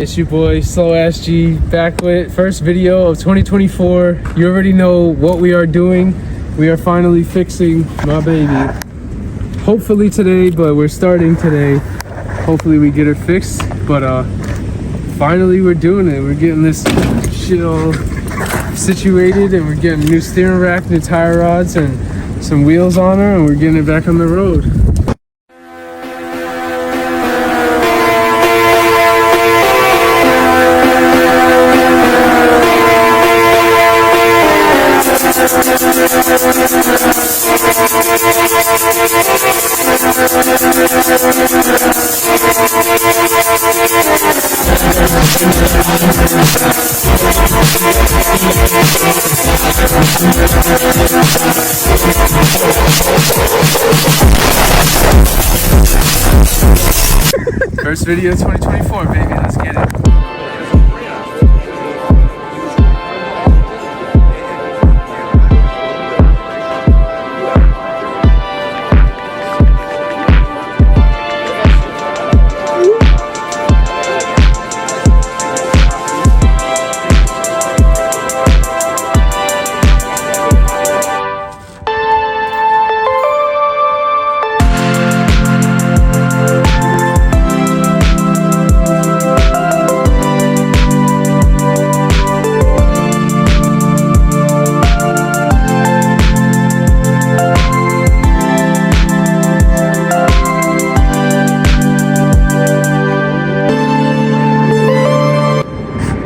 It's your boy Slow Ass G back with first video of 2024. You already know what we are doing. We are finally fixing my baby. Hopefully today, but we're starting today. Hopefully we get it fixed, but finally we're doing it. We're getting this shit all situated, and we're getting new steering rack, new tire rods, and some wheels on her, and we're getting it back on the road. First video 2024, baby, let's get it.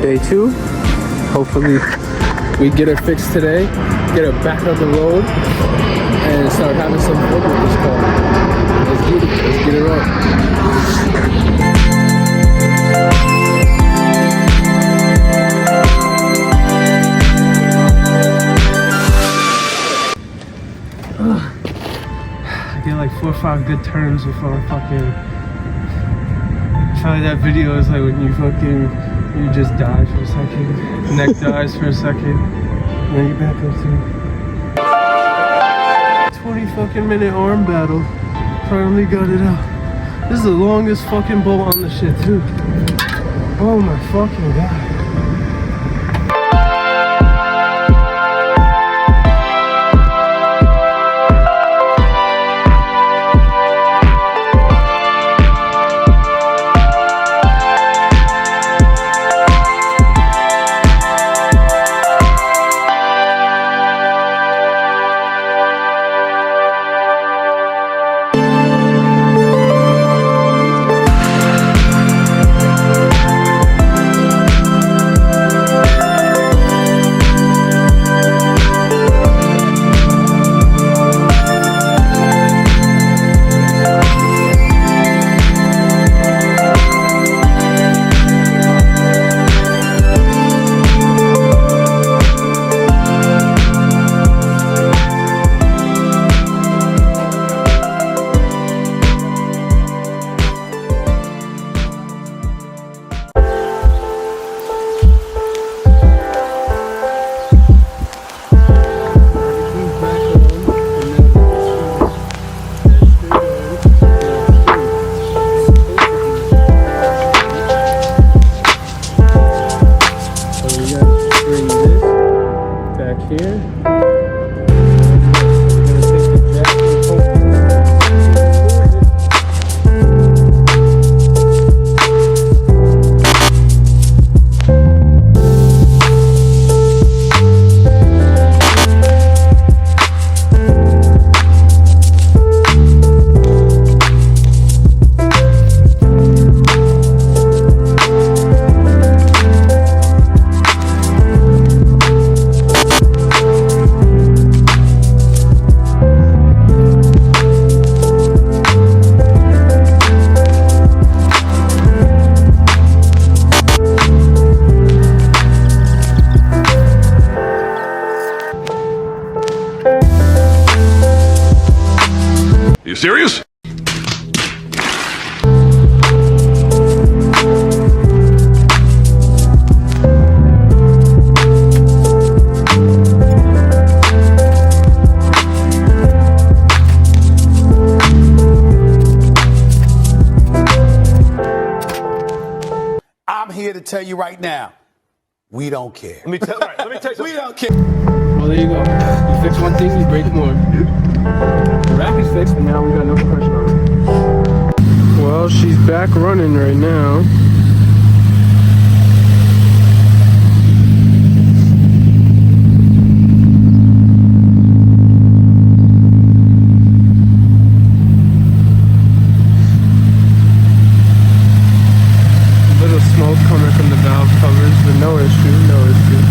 Day 2, hopefully we get it fixed today, get it back on the road, and start having some fun with this car. Let's get it right. I get like 4 or 5 good turns before I fucking... Probably that video is like when you just die for a second, neck dies for a second, and then you back up to 20 fucking minute arm battle. Finally got it out. This is the longest fucking bolt on the shit too. Oh my fucking god. Here. You serious? I'm here to tell you right now, we don't care. Let me tell you We don't care. Well, there you go. You fix one thing, you break more. The rack is fixed, but now we got no compression on it. Well, she's back running right now. Little smoke coming from the valve covers, but no issue, no issue.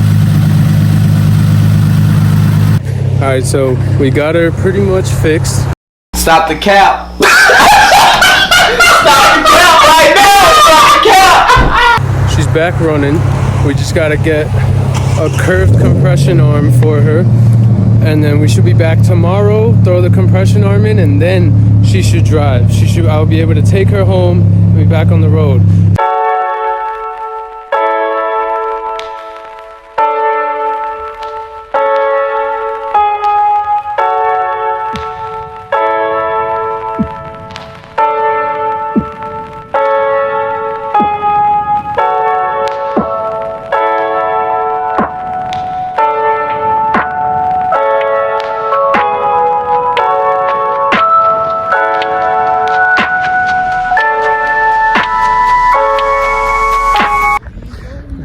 Alright, so we got her pretty much fixed. Stop the cap. Stop the cap right now. Stop the cap. She's back running. We just gotta get a curved compression arm for her. And then we should be back tomorrow, throw the compression arm in, and then she should drive. I'll be able to take her home and be back on the road.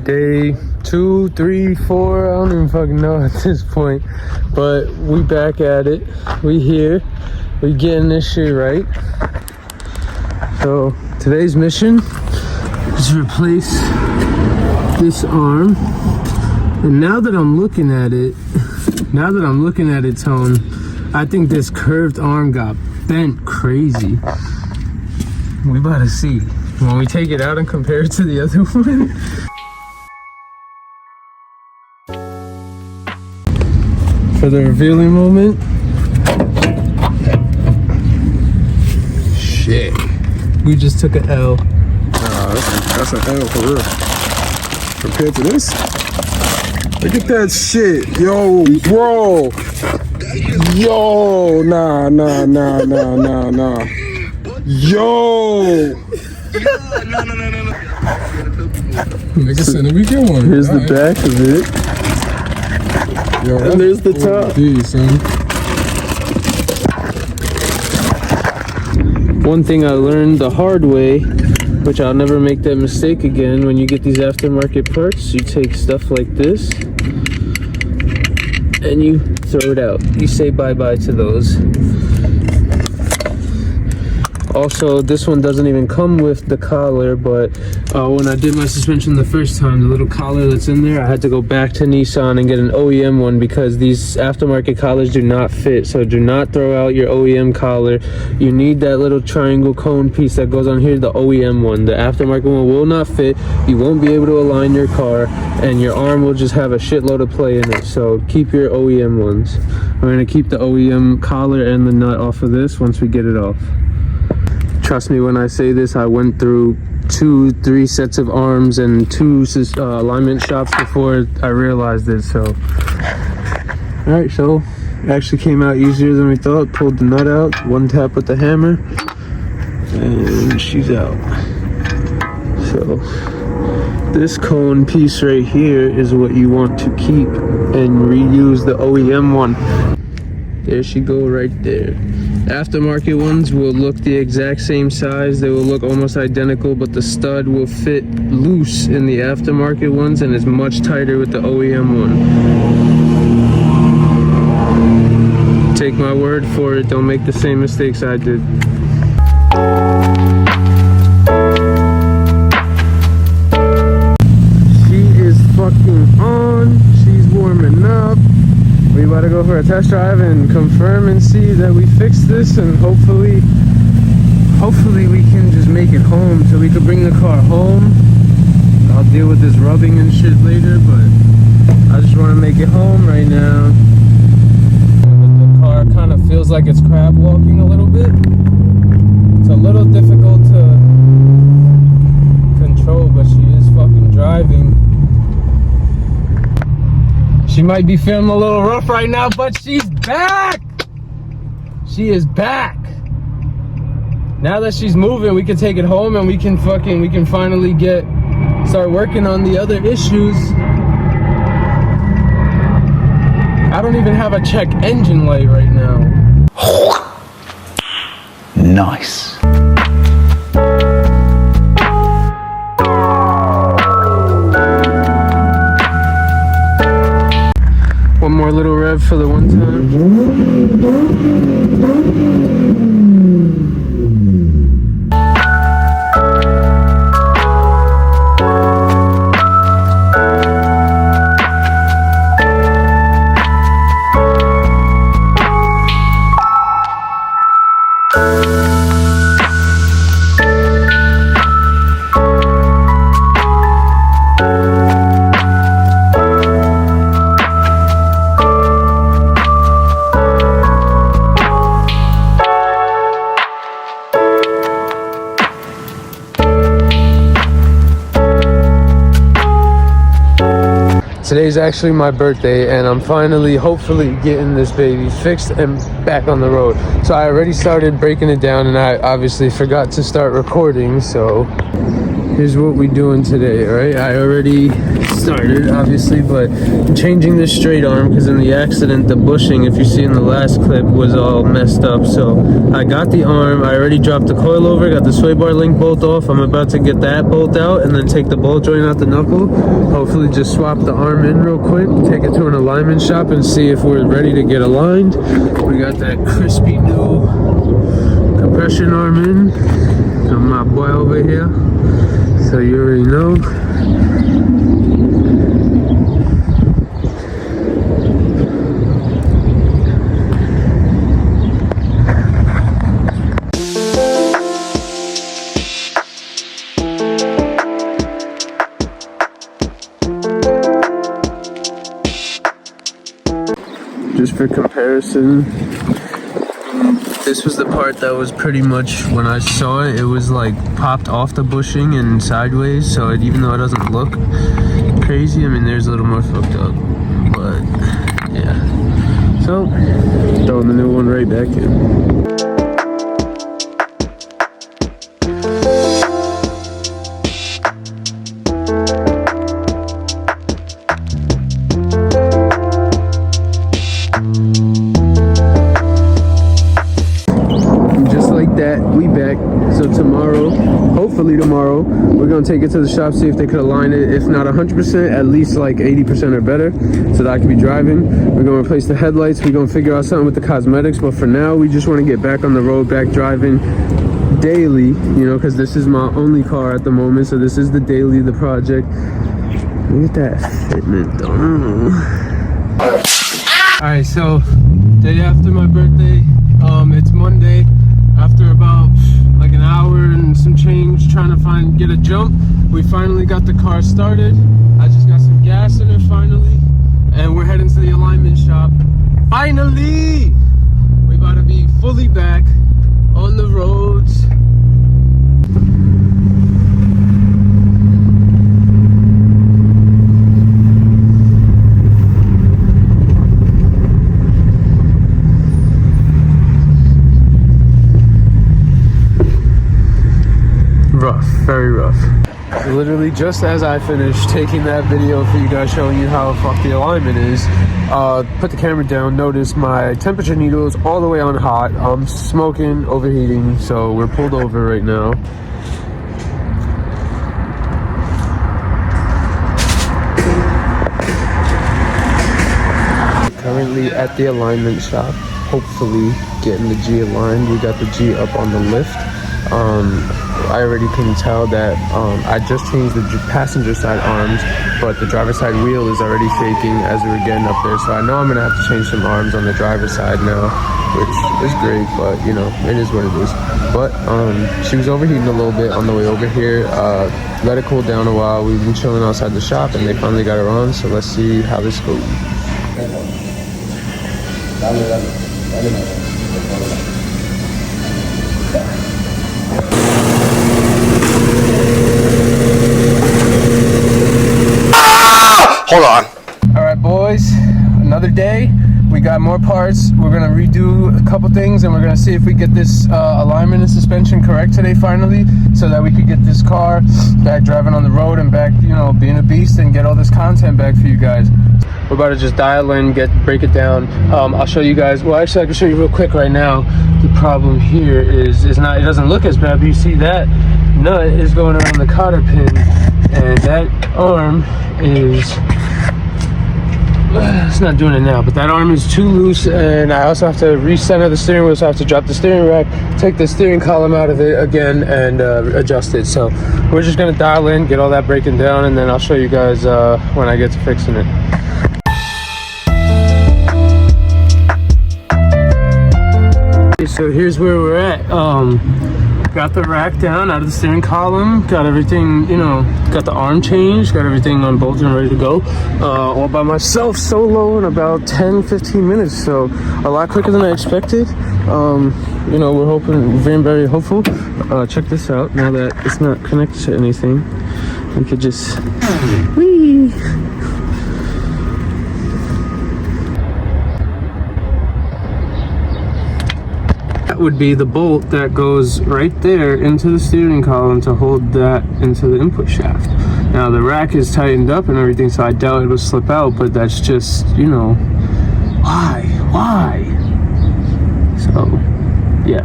Day 2, 3, 4, I don't even fucking know at this point, but we back at it. We here, we getting this shit right. So today's mission is to replace this arm. And now that I'm looking at it, Tone, I think this curved arm got bent crazy. We about to see when we take it out and compare it to the other one. For the revealing moment. Shit. We just took an L. That's an L for real. Compared to this? Look at that shit. Yo, bro. Yo, nah. Yo. Nigga said we get one. Here's the back of it. Yo, and there's the top. Son. One thing I learned the hard way, which I'll never make that mistake again, when you get these aftermarket parts, you take stuff like this and you throw it out. You say bye-bye to those. Also, this one doesn't even come with the collar, but when I did my suspension the first time, the little collar that's in there, I had to go back to Nissan and get an OEM one because these aftermarket collars do not fit. So do not throw out your OEM collar. You need that little triangle cone piece that goes on here, the OEM one. The aftermarket one will not fit. You won't be able to align your car, and your arm will just have a shitload of play in it. So keep your OEM ones. We're gonna keep the OEM collar and the nut off of this once we get it off. Trust me when I say this, I went through 2-3 sets of arms and 2 alignment shops before I realized it, so. Alright, so it actually came out easier than we thought. Pulled the nut out, one tap with the hammer, and she's out. So, this cone piece right here is what you want to keep and reuse the OEM one. There she go right there. Aftermarket ones will look the exact same size. They will look almost identical, but the stud will fit loose in the aftermarket ones and is much tighter with the OEM one. Take my word for it. Don't make the same mistakes I did. She is fucking on. She's warming up. We about to go for a test drive and confirm and see that we fixed this, and hopefully we can just make it home so we could bring the car home. I'll deal with this rubbing and shit later, but I just want to make it home right now. The car kind of feels like it's crab walking a little bit. It's a little difficult to control, but she is fucking driving. She might be feeling a little rough right now, but she's back! She is back! Now that she's moving, we can take it home and we can finally get start working on the other issues. I don't even have a check engine light right now. Nice. One more little rev for the one time. Today's actually my birthday, and I'm finally, hopefully, getting this baby fixed and back on the road. So I already started breaking it down, and I obviously forgot to start recording, so here's what we're doing today, right? I already started, obviously, but I'm changing this straight arm because in the accident, the bushing, if you see in the last clip, was all messed up. So I got the arm, I already dropped the coil over, got the sway bar link bolt off. I'm about to get that bolt out and then take the ball joint out the knuckle. Hopefully just swap the arm in real quick, take it to an alignment shop and see if we're ready to get aligned. We got that crispy new compression arm in. And my boy over here. So you already know. Just for comparison, this was the part that was pretty much, when I saw it, it was like popped off the bushing and sideways, so even though it doesn't look crazy, I mean there's a little more fucked up, but yeah. So, throwing the new one right back in. We back. So tomorrow, hopefully tomorrow, we're gonna take it to the shop, see if they could align it. If not 100%, at least like 80% or better, so that I can be driving. We're gonna replace the headlights. We're gonna figure out something with the cosmetics, but for now we just want to get back on the road, back driving daily, you know, because this is my only car at the moment. So this is the daily, the project. Look at that fitment though. All right, so day after my birthday, it's Monday. After about like an hour and some change trying to get a jump, we finally got the car started. I just got some gas in it finally, and we're heading to the alignment shop. Finally! We about to be fully back on the roads. Rough, very rough. Literally just as I finished taking that video for you guys, showing you how fucked the alignment is, put the camera down, notice my temperature needle is all the way on hot. I'm smoking, overheating, so we're pulled over right now. Currently at the alignment shop, hopefully getting the G aligned. We got the G up on the lift. I already can tell that I just changed the passenger side arms, but the driver's side wheel is already shaking as we were getting up there. So I know I'm gonna have to change some arms on the driver's side now, which is great, but you know, it is what it is. But she was overheating a little bit on the way over here. Let it cool down a while. We've been chilling outside the shop and they finally got her on, so let's see how this goes. Hold on. All right, boys, another day. We got more parts. We're gonna redo a couple things, and we're gonna see if we get this alignment and suspension correct today finally, so that we could get this car back driving on the road and back, you know, being a beast and get all this content back for you guys. We're about to just dial in, break it down. I'll show you guys. Well, actually, I can show you real quick right now. The problem here is not. It doesn't look as bad, but you see that nut is going around the cotter pin, and that arm is. It's not doing it now, but that arm is too loose, and I also have to recenter the steering wheel, so I have to drop the steering rack, take the steering column out of it again, and adjust it. So we're just gonna dial in, get all that breaking down, and then I'll show you guys when I get to fixing it. So here's where we're at. Got the rack down out of the steering column, got everything, you know, got the arm changed, got everything unbolted and ready to go, all by myself, solo, in about 10-15 minutes, so a lot quicker than I expected. You know, we're hoping, being very hopeful. Check this out. Now that it's not connected to anything, we could just whee. Would be the bolt that goes right there into the steering column to hold that into the input shaft. Now the rack is tightened up and everything, so I doubt it will slip out, but that's just, you know, why? So yeah,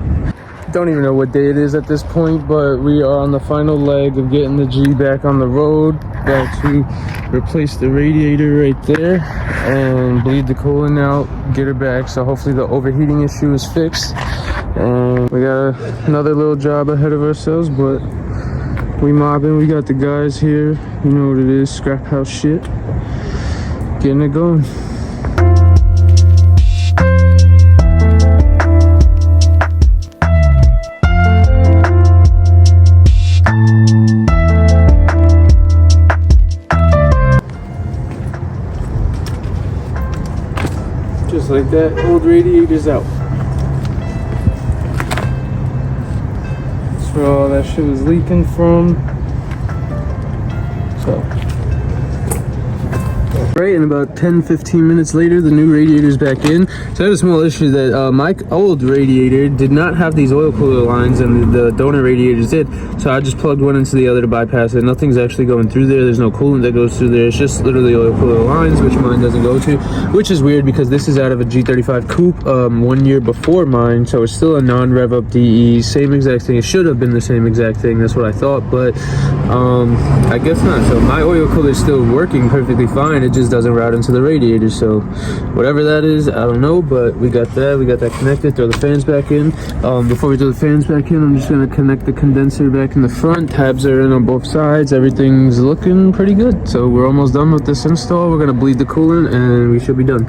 don't even know what day it is at this point, but we are on the final leg of getting the G back on the road. Got to replace the radiator right there and bleed the coolant out, get her back, so hopefully the overheating issue is fixed. And we got another little job ahead of ourselves, but we mobbing. We got the guys here, you know what it is, scrap house shit, getting it going. Just like that, old radiator's out. Where all that shit was leaking from. So right, and about 10-15 minutes later, the new radiator's back in. So I had a small issue that my old radiator did not have these oil cooler lines, and the donor radiators did. So I just plugged one into the other to bypass it. Nothing's actually going through there. There's no coolant that goes through there. It's just literally oil cooler lines, which mine doesn't go to, which is weird because this is out of a G35 coupe 1 year before mine, so it's still a non-rev up DE, same exact thing. It should have been the same exact thing. That's what I thought, but I guess not. So my oil cooler is still working perfectly fine. It just doesn't route into the radiator, so whatever that is, I don't know, but we got that connected. Throw the fans back in. Before we throw the fans back in, I'm just going to connect the condenser back in the front. Tabs are in on both sides. Everything's looking pretty good, so we're almost done with this install. We're going to bleed the coolant and we should be done.